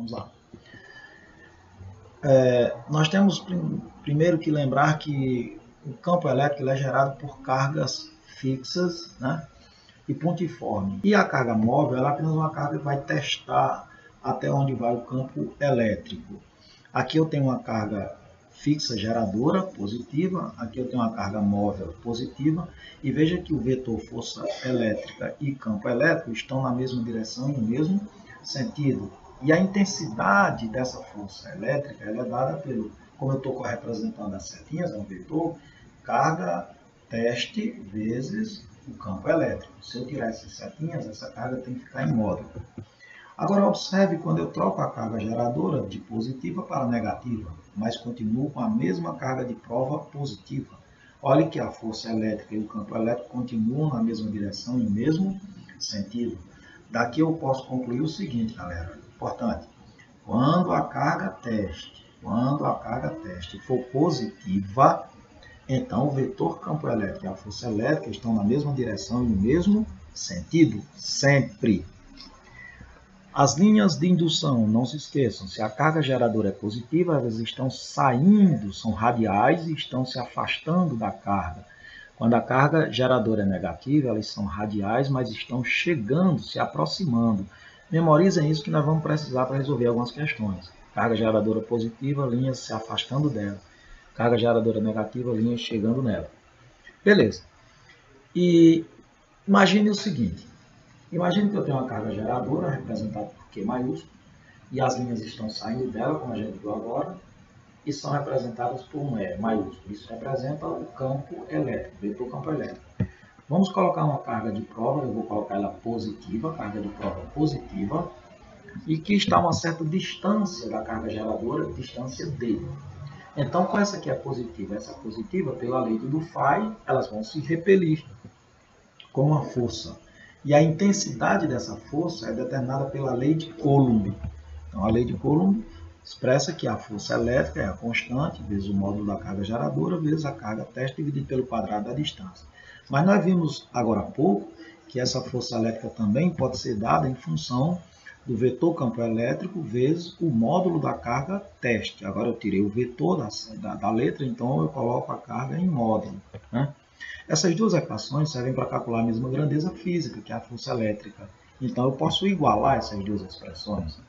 Vamos lá. Nós temos primeiro que lembrar que o campo elétrico é gerado por cargas fixas, né, e pontiforme. E a carga móvel ela é apenas uma carga que vai testar até onde vai o campo elétrico. Aqui eu tenho uma carga fixa geradora positiva, aqui eu tenho uma carga móvel positiva, e veja que o vetor força elétrica e campo elétrico estão na mesma direção e no mesmo sentido. E a intensidade dessa força elétrica ela é dada pelo, como eu estou representando as setinhas, é um vetor, carga teste vezes o campo elétrico. Se eu tirar essas setinhas, essa carga tem que ficar em módulo. Agora observe quando eu troco a carga geradora de positiva para negativa, mas continuo com a mesma carga de prova positiva. Olhe que a força elétrica e o campo elétrico continuam na mesma direção e no mesmo sentido. Daqui eu posso concluir o seguinte, galera, importante. Quando a carga teste for positiva, então o vetor campo elétrico e a força elétrica estão na mesma direção e no mesmo sentido, sempre. As linhas de indução, não se esqueçam, se a carga geradora é positiva, elas estão saindo, são radiais e estão se afastando da carga. Quando a carga geradora é negativa, elas são radiais, mas estão chegando, se aproximando. Memorizem isso que nós vamos precisar para resolver algumas questões. Carga geradora positiva, linhas se afastando dela. Carga geradora negativa, linhas chegando nela. Beleza. E imagine o seguinte. Imagine que eu tenho uma carga geradora, representada por Q maiúsculo, e as linhas estão saindo dela, como a gente viu agora, e são representadas por um E maiúsculo. Isso representa o campo elétrico, o vetor campo elétrico. Vamos colocar uma carga de prova, eu vou colocar ela positiva, carga de prova positiva, e que está a uma certa distância da carga geradora, distância D. Então, com essa aqui é positiva, essa positiva, pela lei do Phi, elas vão se repelir com uma força. E a intensidade dessa força é determinada pela lei de Coulomb. Então, a lei de Coulomb expressa que a força elétrica é a constante, vezes o módulo da carga geradora, vezes a carga teste, dividido pelo quadrado da distância. Mas nós vimos agora há pouco que essa força elétrica também pode ser dada em função do vetor campo elétrico vezes o módulo da carga teste. Agora eu tirei o vetor da letra, então eu coloco a carga em módulo, né? Essas duas equações servem para calcular a mesma grandeza física, que é a força elétrica. Então, eu posso igualar essas duas expressões.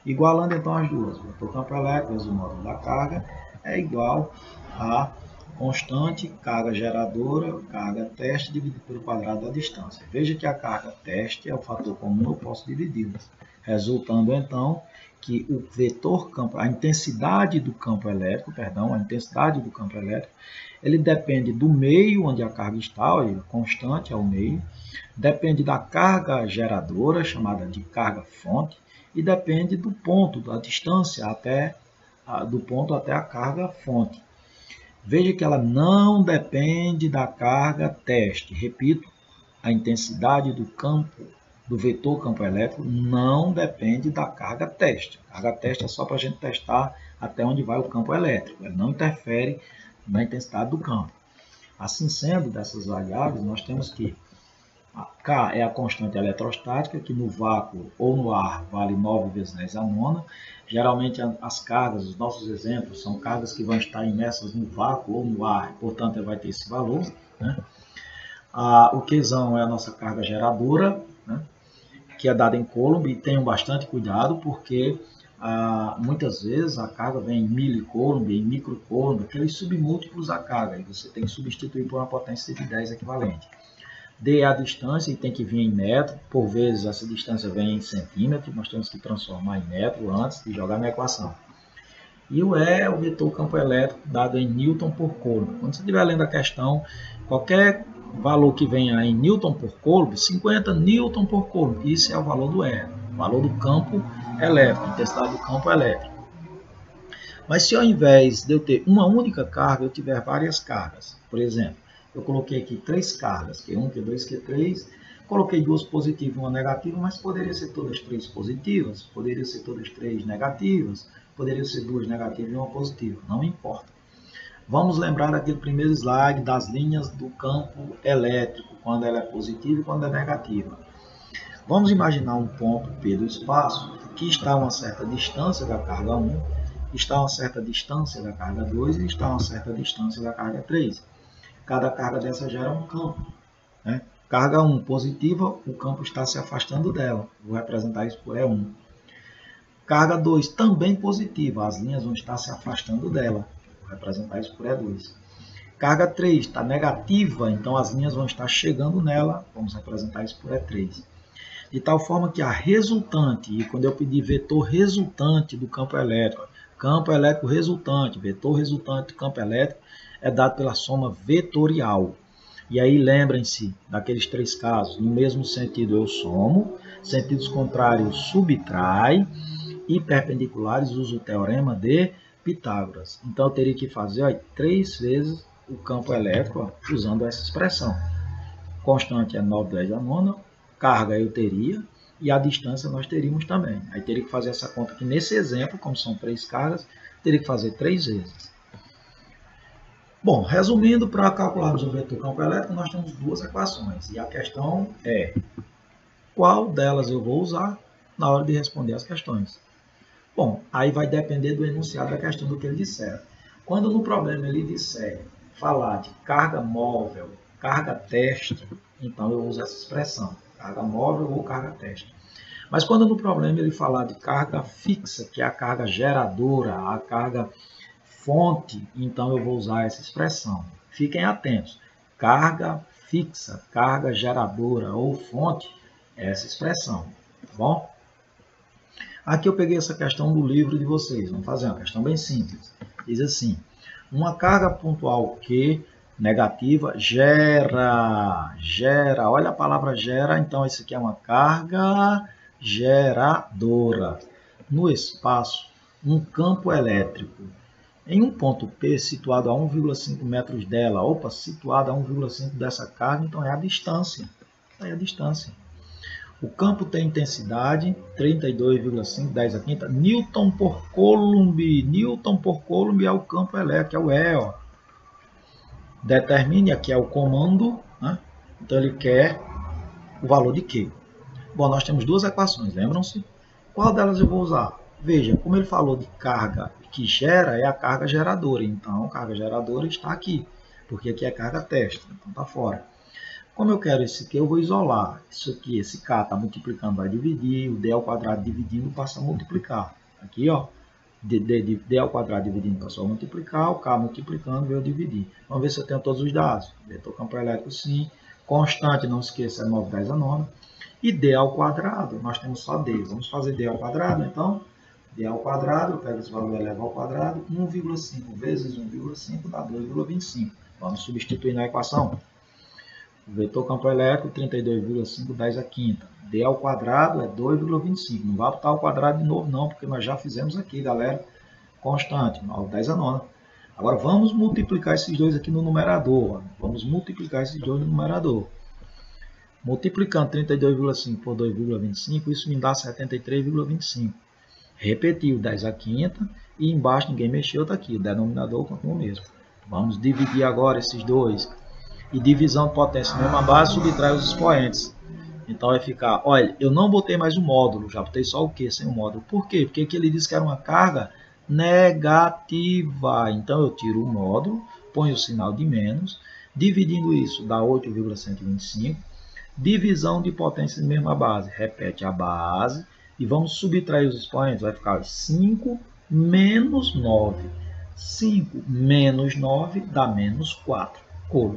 Igualando, então, as duas. O vetor campo elétrico vezes o módulo da carga é igual a constante carga geradora, carga teste, dividido pelo quadrado da distância. Veja que a carga teste é o fator comum, eu posso dividi-las. Resultando, então, que o vetor campo, a intensidade do campo elétrico, ele depende do meio onde a carga está, olha, constante é o meio, depende da carga geradora, chamada de carga fonte, e depende do ponto, da distância do ponto até a carga fonte. Veja que ela não depende da carga teste. Repito, a intensidade do vetor campo elétrico não depende da carga teste. A carga teste é só para a gente testar até onde vai o campo elétrico. Ela não interfere na intensidade do campo. Assim sendo, dessas variáveis, nós temos que a K é a constante eletrostática, que no vácuo ou no ar vale 9 vezes 10 a nona. Geralmente as cargas, os nossos exemplos, são cargas que vão estar imersas no vácuo ou no ar, portanto, ela vai ter esse valor, né? O Qzão é a nossa carga geradora, né, que é dada em Coulomb, e tenham bastante cuidado, porque muitas vezes a carga vem em milicoulomb, em microcoulomb, aqueles submúltiplos da carga, e você tem que substituir por uma potência de 10 equivalente. D é a distância e tem que vir em metro, por vezes essa distância vem em centímetro, nós temos que transformar em metro antes de jogar na equação. E o E é o vetor campo elétrico dado em Newton por Coulomb. Quando você estiver lendo a questão, qualquer valor que venha em Newton por Coulomb, 50 Newton por Coulomb, isso é o valor do E, o valor do campo elétrico, a intensidade do campo elétrico. Mas se ao invés de eu ter uma única carga, eu tiver várias cargas, por exemplo, eu coloquei aqui 3 cargas, Q1, Q2, Q3, coloquei 2 positivas e uma negativa, mas poderia ser todas 3 positivas, poderia ser todas 3 negativas, poderia ser 2 negativas e uma positiva, não importa. Vamos lembrar daquele primeiro slide das linhas do campo elétrico, quando ela é positiva e quando é negativa. Vamos imaginar um ponto P do espaço que está a uma certa distância da carga 1, está a uma certa distância da carga 2 e está a uma certa distância da carga 3. Cada carga dessa gera um campo, né? Carga 1 positiva, o campo está se afastando dela. Vou representar isso por E1. Carga 2 também positiva, as linhas vão estar se afastando dela. Vou representar isso por E2. Carga 3 está negativa, então as linhas vão estar chegando nela. Vamos representar isso por E3. De tal forma que a resultante, e quando eu pedir vetor resultante do campo elétrico resultante, vetor resultante do campo elétrico, é dado pela soma vetorial. E aí lembrem-se daqueles 3 casos. No mesmo sentido eu somo, sentidos contrários subtrai e perpendiculares uso o teorema de Pitágoras. Então eu teria que fazer 3 vezes o campo elétrico usando essa expressão. Constante é 9/10 a nona, carga eu teria e a distância nós teríamos também. Aí teria que fazer essa conta aqui nesse exemplo, como são 3 cargas, teria que fazer 3 vezes. Bom, resumindo, para calcularmos o vetor campo elétrico, nós temos 2 equações. E a questão é qual delas eu vou usar na hora de responder as questões. Bom, aí vai depender do enunciado da questão do que ele disser. Quando no problema ele disser falar de carga móvel, carga teste, então eu uso essa expressão, carga móvel ou carga teste. Mas quando no problema ele falar de carga fixa, que é a carga geradora, a carga fonte, então eu vou usar essa expressão. Fiquem atentos. Carga fixa, carga geradora ou fonte, é essa expressão, tá bom? Aqui eu peguei essa questão do livro de vocês. Vamos fazer uma questão bem simples. Diz assim: uma carga pontual Q negativa gera, olha a palavra gera, então isso aqui é uma carga geradora. No espaço, um campo elétrico em um ponto P situado a 1,5 metros dela, situado a 1,5 dessa carga, então é a distância. É a distância. O campo tem intensidade 32,5, 10 a quinta, Newton por Coulomb. Newton por Coulomb é o campo elétrico, é o E. Ó. Determine, aqui é o comando, né? Então ele quer o valor de Q. Bom, nós temos 2 equações, lembram-se? Qual delas eu vou usar? Veja, como ele falou de carga que gera, é a carga geradora. Então, a carga geradora está aqui, porque aqui é carga teste, então está fora. Como eu quero esse Q, eu vou isolar. Isso aqui, esse K está multiplicando, vai dividir, o D ao quadrado dividindo passa a multiplicar. Aqui, ó, D ao quadrado dividindo passou a multiplicar, o K multiplicando veio dividir. Vamos ver se eu tenho todos os dados. Vetor campo elétrico, sim. Constante, não esqueça, é 9/10 a nona. E D ao quadrado, nós temos só D. Vamos fazer D ao quadrado, então. D ao quadrado, eu pego esse valor e elevo ao quadrado. 1,5 vezes 1,5 dá 2,25. Vamos substituir na equação. O vetor campo elétrico, 32,5, 10 a quinta. D ao quadrado é 2,25. Não vai botar ao quadrado de novo, não, porque nós já fizemos aqui, galera. Constante, 9/10 a nona. Agora, vamos multiplicar esses dois aqui no numerador. Vamos multiplicar esses dois no numerador. Multiplicando 32,5 por 2,25, isso me dá 73,25. Repetiu 10 a quinta e embaixo ninguém mexeu, está aqui. O denominador continua o mesmo. Vamos dividir agora esses dois. E divisão de potência mesma base subtrai os expoentes. Então vai ficar, olha, eu não botei mais o módulo, já botei só o Q sem o módulo. Por quê? Porque aqui ele disse que era uma carga negativa. Então eu tiro o módulo, ponho o sinal de menos, dividindo isso dá 8,125. Divisão de potência de mesma base, repete a base e vamos subtrair os expoentes, vai ficar 5 menos 9. 5 menos 9 dá menos 4. Coulomb.